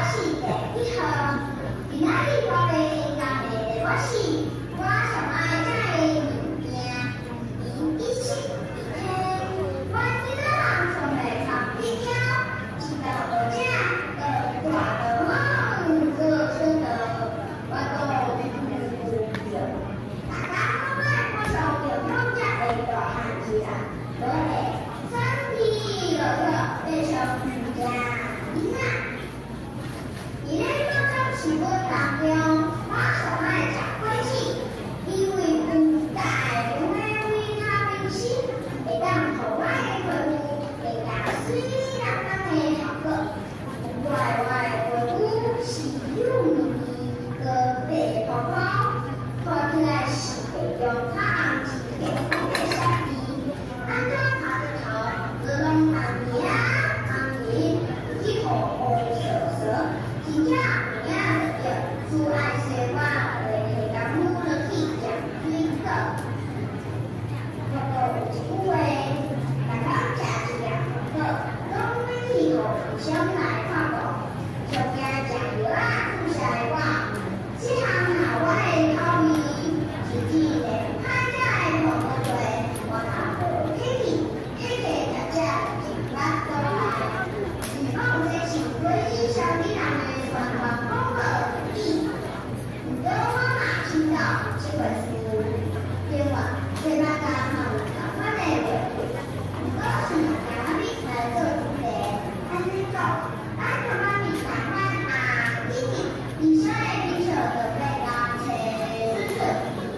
是第一号，今仔日我要讲的我是我上爱食的物件，伊一式一天，我今仔人上袂尝一条，一道好食，大道好，个生的，我都不有。大家好歹我上着好食的大汉子啦，落来身体落落变成物件，囡仔。伊咧高中是阮当中，我上爱食果子，因为有大量的维他命 C， 会当互我的皮肤会加水亮亮的效果。我的皮肤是幼咪咪个白泡泡，看起来是会用较红一点的小弟，安怎拍着头，就拢红面红面，一头乌色。真正有影就着，只爱洗我下工夫落去食水果。我有一句话，大家食一样好，拢要去互互相来看顾，上惊食药仔注射的我，这项若我的口味是只连歹食的碰过多，我头无客气，客气食进腹肚内。希望这是唯一小女人的全国广告语。不过我嘛听到这本书，另外对大家嘛有相关的回馈。不过是用台语来做主题，安尼做，咱台湾人台湾弟弟，你说的平常就要当找顺顺，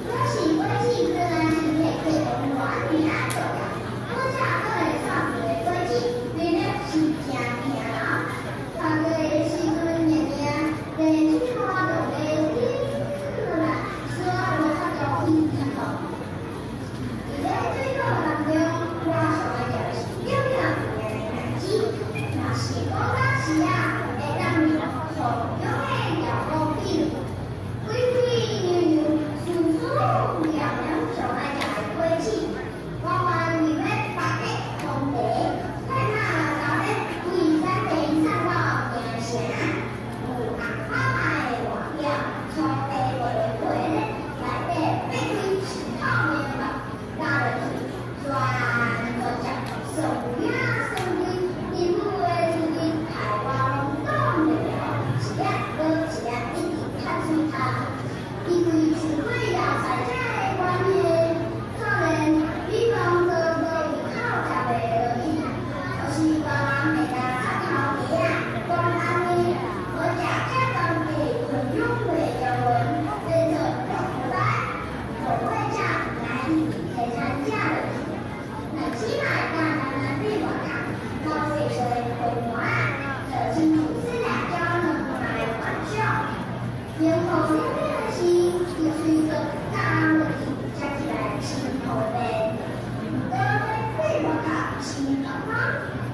可是果子虽然是可以用软面来做的，好食可会创出的果子，明明是真甜啊！看过的时阵，年年连去花都会滴落来，说我较中意吃吼。在水果当中，我上爱食的是漂亮的果子，若是古早时啊，会当用从用的遥控器，规规扭扭，舒舒凉凉上爱食的果子，我还以为白的红的，太那老咧规山边上到名城，有红花牌的外表，粗白白皮咧，内底八块是透明的，咬落去全都食上影上贵，任何的滋味台湾拢挡袂了，一粒搁一粒一直较水透，因为是会了在这的关系，可能比方说无胃口食袂落去，就是别人会甲插头皮啊，讲安尼，我食这东西困扰袂了阮，叫做动物不会食难以提餐食落去。若起码当咱对我讲，老岁数的父母啊，就清楚是辣椒能来管教。然后了了的是，就随着加落去，食起来真好味。不过对我讲是好吗？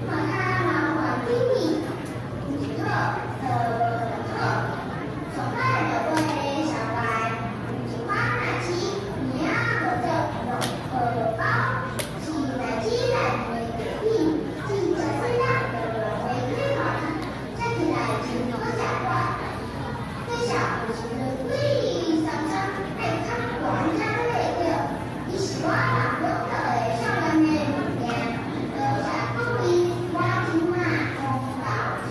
我看麻烦弟弟，不是好，好。上海就会上来，一款奶鸡，名叫做肉包，是奶鸡内面的皮，真正水啦，就用回去落去，食起来真好食惯。最少是贵三层，爱较原价的味道，伊是我人用到的少年的物件，多谢各位我今晚讲到这。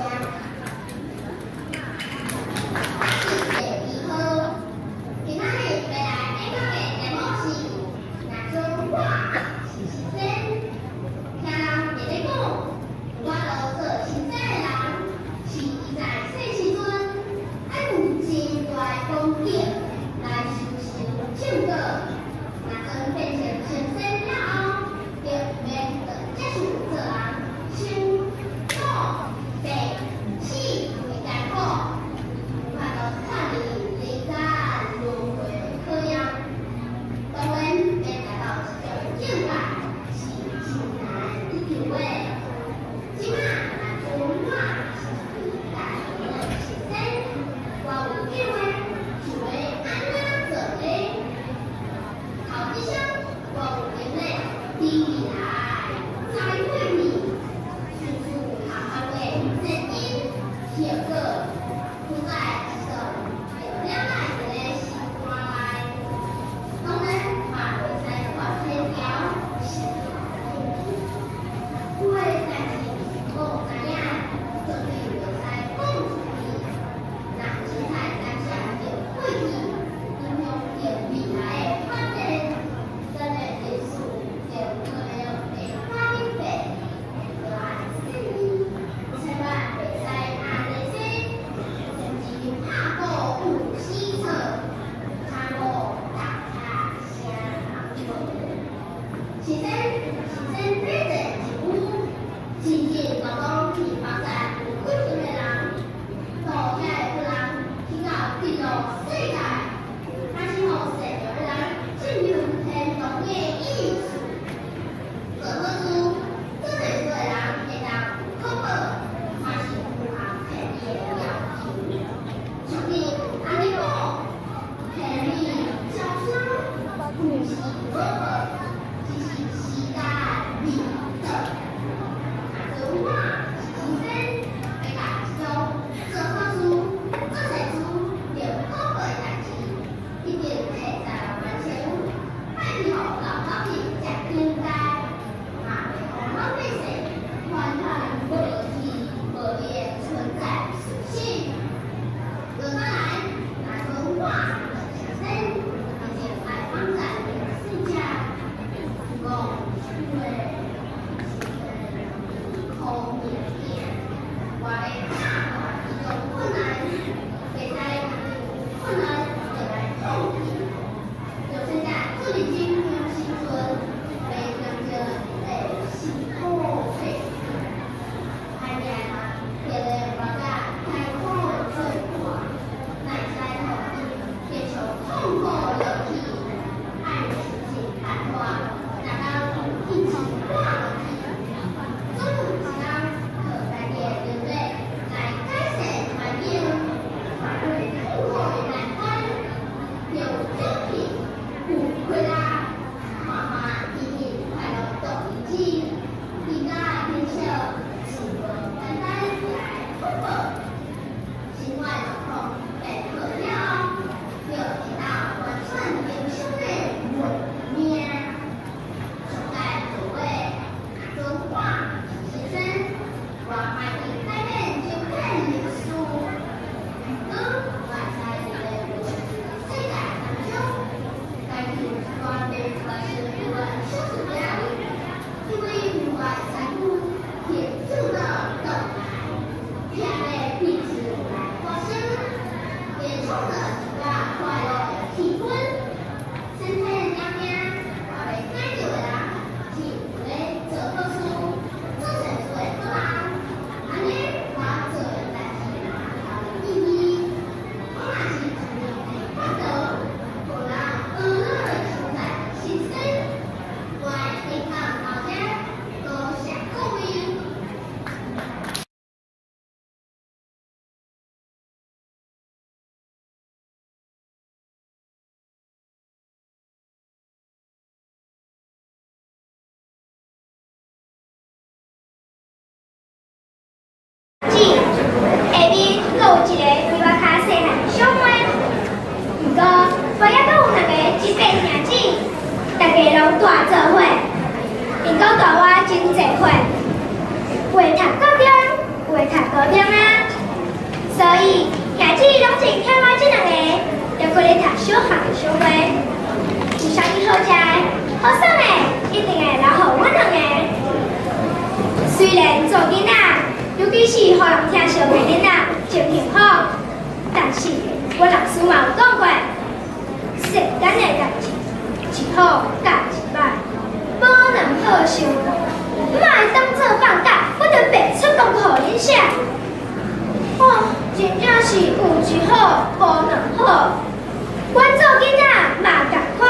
点啊。所以，家己拢是台湾这两个，要过来读小学的小会，是生意好食的，好耍的，一定会留互阮两个。虽然做囡仔，尤其是互人听小的囡仔真幸福，但是我老师嘛有讲过，世间的代志，一好甲一歹，无能好相共，莫当做放假，我着白出功课互恁写。哦，真正是有一好无两好，阮做囡仔嘛共款。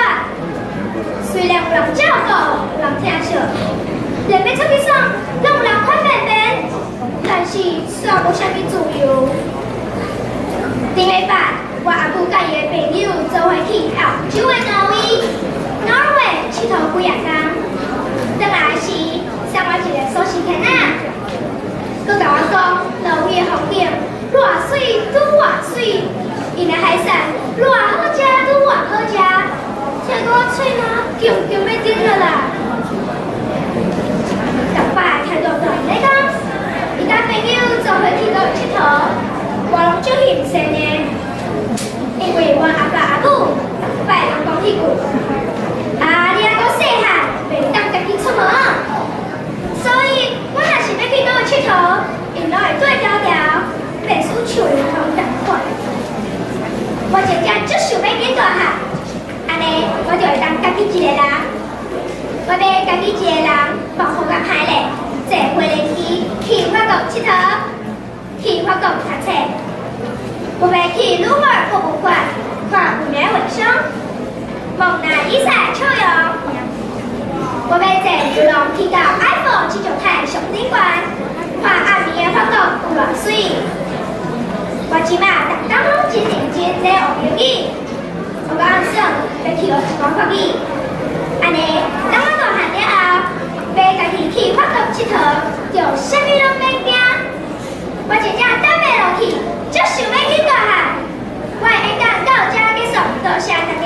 虽然有人照顾，有人听惜，连要出去耍，拢有人看便便，但是煞无啥物自由。顶礼拜，我阿母甲伊的朋友做伙去澳洲的挪威佚佗几啊天，回来时送我一个锁匙圈仔，佮甲我讲挪威的风景偌水愈偌水，因的海产偌好食愈偌好食，听讲我喙毛强要顶落啦。逐摆态度都是咧讲，伊甲朋友做伙去倒佚佗，我拢足欣赏的，因为我阿爸阿母拜人讲迄句，你还阁细汉，袂当家己出门，所以我若是要去倒佚佗，因拢会对调调，袂输像伊通同款。我真正足想要变大汉，安尼我就会当家己一个人。我要家己一个人，无好甲歹咧，坐飞机去法国佚佗，去法国读册。我要去鲁尔博物馆看5年卫生，蒙娜丽莎笑容。我要坐游龙去到埃菲尔铁塔上顶馆，看暗暝的法国有偌水。我即马逐工拢真认真咧学英语，我讲算要去学一门法语。安尼，等我大汉了后，要家己去法国佚佗，就啥物拢免惊。我真正等袂落去，足想要去大汉。我的演讲到这结束，多谢大家。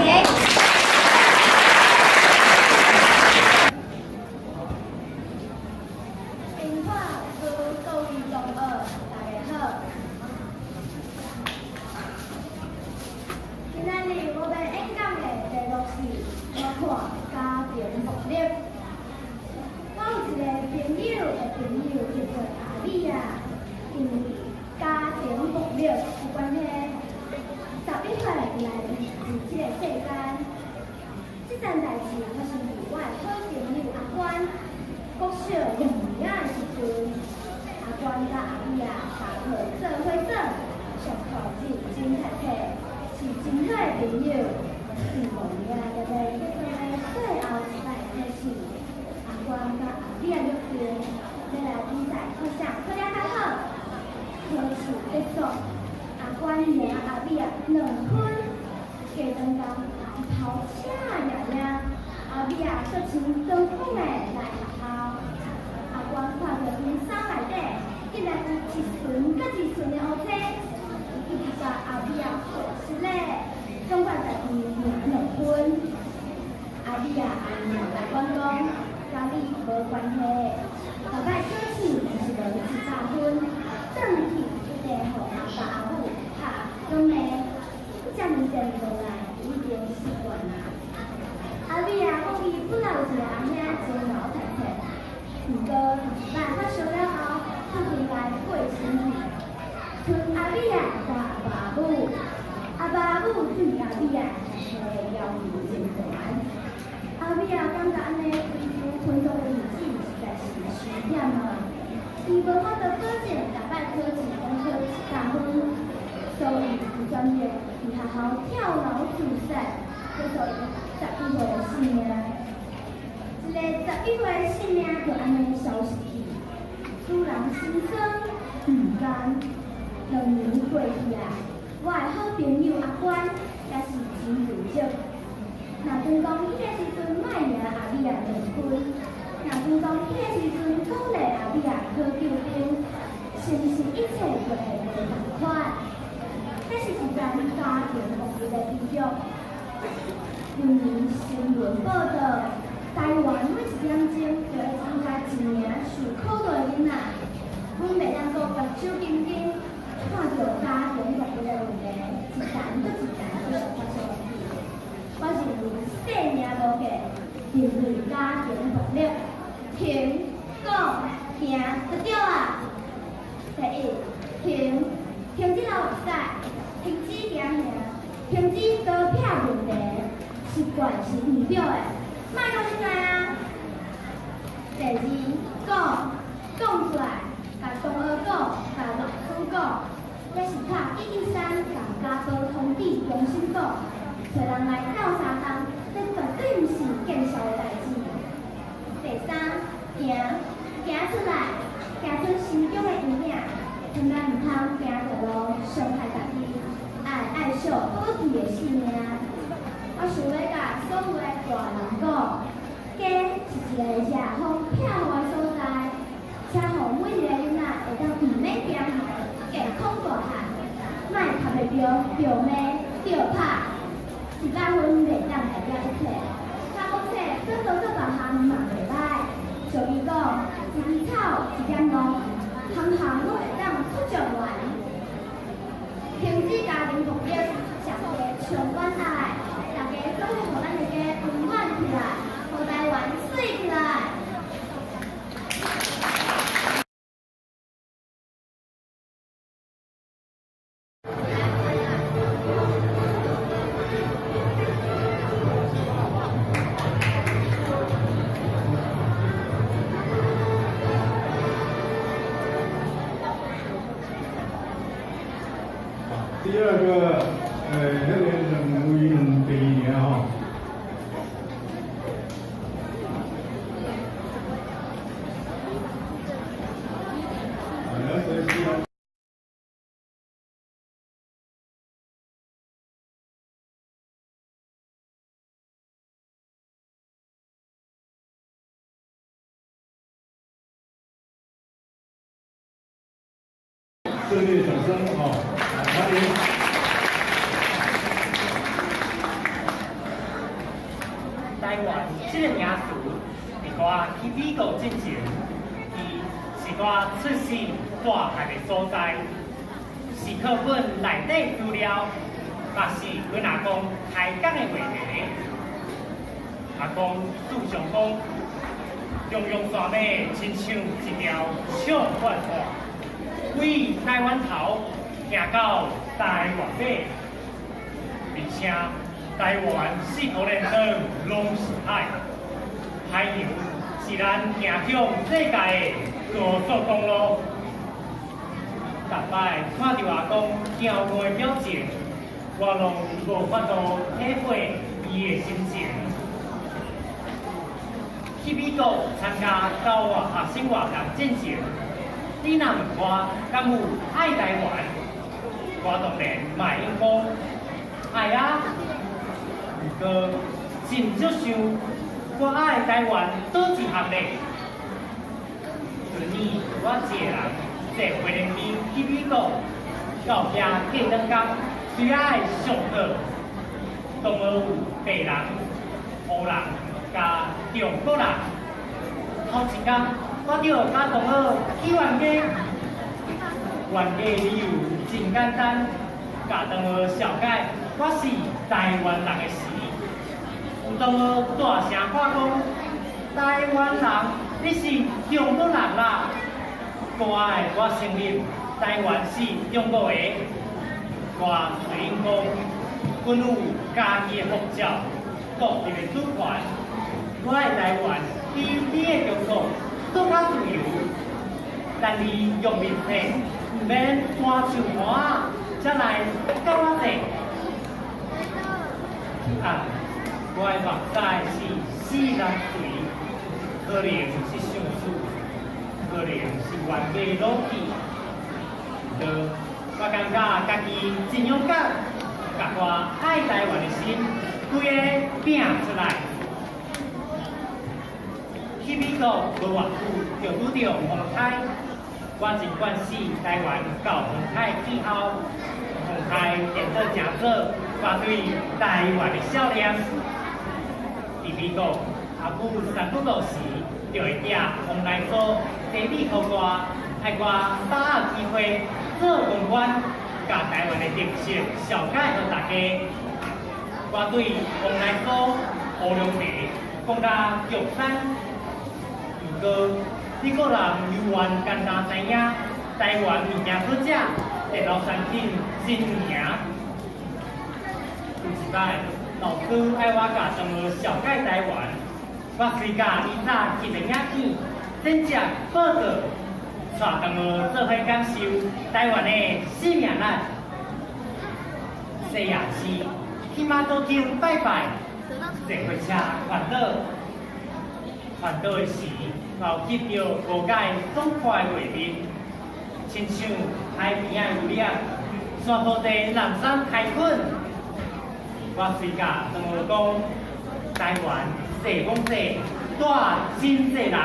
中华科高一中二，大家好。今仔日我要演讲的题目是我看家庭福利。我有一个朋友的朋友叫做阿丽啊，因为家庭福利有关系，11岁来入这个世间。这件代志我是我的好朋友阿关，国小幼儿园的时阵，阿关甲阿丽啊搭伙做伙耍，上课认真读册，是真好的朋友。第5年就要结束的最后一摆开始，阿关甲阿丽啊约定，要来比赛考上考了较好。考试结束，阿关赢阿丽啊2分，加当工头车赢赢，阿丽啊搁穿长款的来学校。阿关看到冰箱内底竟然有1寸搁2寸的乌青，伊一直甲阿丽啊说实咧。总管在伊赢2分，阿丽啊来关讲，甲你无关系，后摆考试是无100分，转去一定互阿爸阿母拍总的，遮尔定落来已经习惯啦。阿丽啊讲伊本来有一个阿兄真老读册，毋过来发烧了后，他回来过身去，剩阿丽啊甲阿爸阿母。阿爸阿母对阿丽啊读册的要求真悬，阿丽啊感觉安尼维持成功的日子实在是虚点啊。伊无法度保证逐摆考试拢考100分，所以伊选择伫学校跳楼自杀，结束伊11岁的生命。一个11岁的生命就安尼消失去，使人心酸不甘。2年过去啊。我的好朋友阿关也是真自责。若讲迄个时阵莫赢阿丽啊2分，若讲迄个时阵鼓励阿丽啊考9分，是毋是一切就会无同款？这是一件家庭福利的比较。因为新闻报道，台湾每1点钟就会增加1名受考倒的囡仔，阮袂当阁白手紧紧，看到家庭服务的问题，一层搁一层去发生问题。我认为生命无价，面对家庭暴力，听、讲、行就对啊。第一，停止老会使，停止行行，停止刀片问题，习惯是唔对的，莫讲出来啊。第二，讲出来，甲同学讲，甲老师讲，也是靠113甲家长通知中心讲，找人来调查工，这绝对毋是见笑的代志。第三，行出来，行出心中的阴影，千万毋通行着路伤害家己，爱惜宝贵的性命。我想要甲所有的大人讲，家是一个热风飘的所在，请互每一个囡仔会当毋免惊吓，健康大汉，莫读袂着骂、着拍，100分袂当代表一切。查某册做大项嘛袂歹，俗语讲，一枝草一点露，项拢会当出状元。停止家庭暴力，上家充满爱，大家总会互咱的家温暖起来，互台湾水起来。第二个，那个任务用第一年哈。热烈掌声啊！欢迎。台湾这个名词，是我去美国之前，伊是我出生大汉的所在，是课本内底资料，嘛是阮阿公开讲的话题。阿公主上讲，中央山脉亲像一条唱惯河。为台湾头行到台湾尾，而且台湾四土连长拢是海，海洋是咱行向世界的高速公路。逐摆看到阿公骄傲的表情，我拢无法度体会伊的心情。去美国参加交换学生活动进前。你若问我敢有爱台湾，我当然嘛应讲爱啊。不过真少想我爱台湾倒一项咧。去年我一个人坐回联机去美国，到遐过两天，虽爱上课，同学有白人、黑人加中国人，头一天。我着甲同学去冤家，冤家理由真简单，甲同学小解我是台湾人的时，有同学大声喊讲：台湾人，你是中国人啦！乖，我承认台湾是中国的，我随因讲，阮有家己的护照，独立的主权，我的台湾比你的中国。更加自由，但你用面体，唔免花像我，才来教我哋。啊，我的目屎是40岁，可能是上次，可能是冤家老去。我感觉家己真勇敢，甲我爱台湾的心，规个拼出来。去美国无偌久，就拄着风台。我尽管是台湾到风台以后，风台变做正做我对台湾的少年。伫美国，阿母3不5时就会寄风来所地理课歌，爱我把握机会做公关，甲台湾的特色小解予大家。我对往来沟、乌龙茶讲甲玉山。如果你个人游玩简单知影，台湾物件好食，电脑产品真名。有一摆，老师爱我甲同学小解台湾，我随甲伊早去个影片，真正报告，带同学做伙感受台湾的生命力。西夜市去妈祖厅拜拜，坐火车环岛。环岛的时，有见到无解爽快的画面，亲像海边的有亮，山坡地人生开垦。我随甲同学讲，台湾细讲细，带真济人，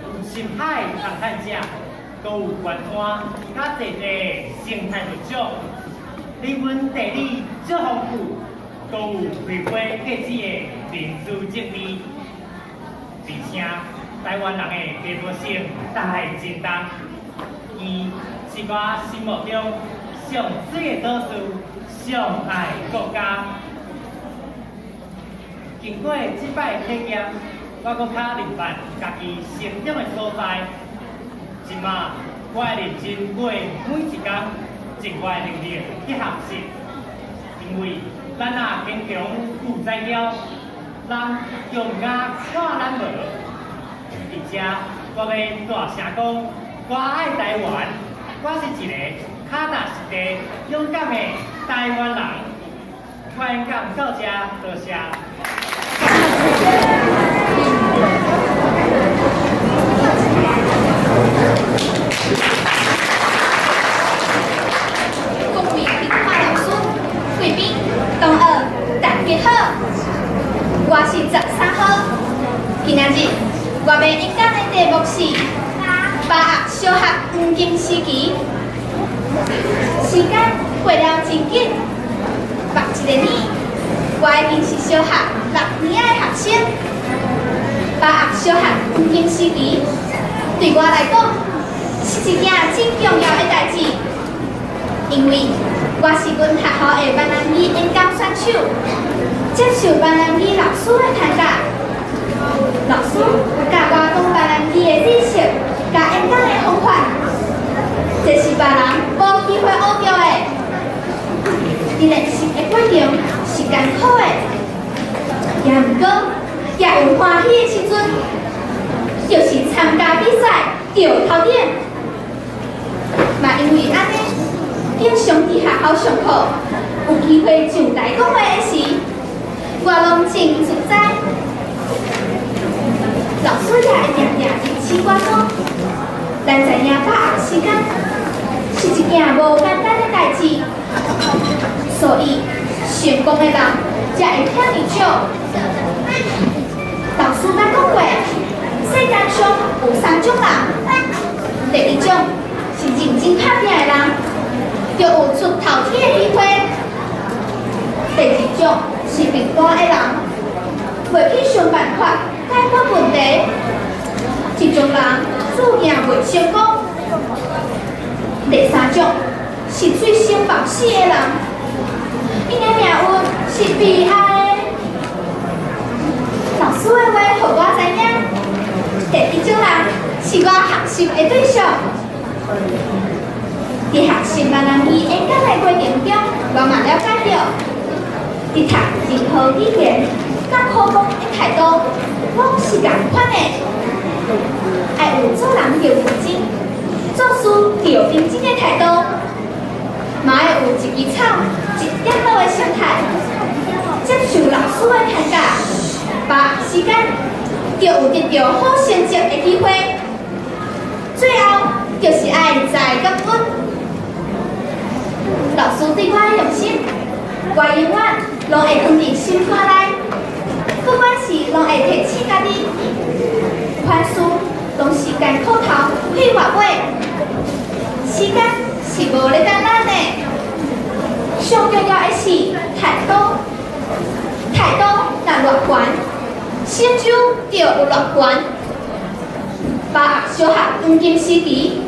有深海通探者，阁有观光，甲济济生态活动，人文地理足丰富，阁有开花结籽的民主精力。而且台湾人的结合性大真重，伊是我心目中上水的岛屿，上爱国家。经过这摆体验，我搁较明白家己成长的所在。即马我会认真过每一天，尽我的能力去学习，因为咱若坚强有才调。人用眼看咱无，而且我要大声讲，我爱台湾，我是一个脚踏实地、勇敢的台湾人。我演讲到这，多谢。各位评话老师、贵宾、同学，大家好。我是13号，今仔日我要演讲的题目是把握小学黄金时期。时间过了真紧，目一个年，我已经是小学6年的学生。把握小学黄金时期，对我来讲是一件真重要的代志，因为我是阮学校的闽南语演讲选手。接受闽南语老师的参加，老师教我讲闽南语的知识，甲演讲的方法，这是别人无机会学到的。伫练习的过程是艰苦的，也毋过也有欢喜的时阵，就是参加比赛得头点。嘛因为安尼，经常伫学校上课，有机会上台讲话的时。我拢真自在，老师也会常常提醒我讲，咱知影把握时间是一件无简单的代志，所以成功的人才会遐尼少。老师捌讲过，世界上有3种人，第一种是认真打拼的人，就有出头天的机会；第二种。是面大的人，袂去想办法解决问题，这种人注定袂成功。第三种是醉生梦死的人，因的命运是悲哀的。老师的话，互我知影，第一种人是我学习的对象。伫学习闽南语演讲的过程中，我嘛了解到。伫读任何语言，甲科目的态度，拢是共款的。爱有做人要认真，做事要认真的态度，嘛爱有一支草、一点脑的心态，接受老师的评价，把握时间，就有得到好成绩的机会。最后，就是爱在感恩，老师对我的用心。我永远拢会放伫心肝内，不管是拢会提醒家己，凡事拢是艰苦头去越尾，时间是无咧等咱的。上重要的是态度，态度若偌悬，成就就有偌悬。把握小学黄金时期，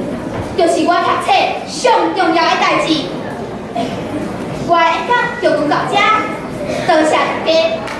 就是我读册上重要的代志。我的演讲就讲到这，多谢大家。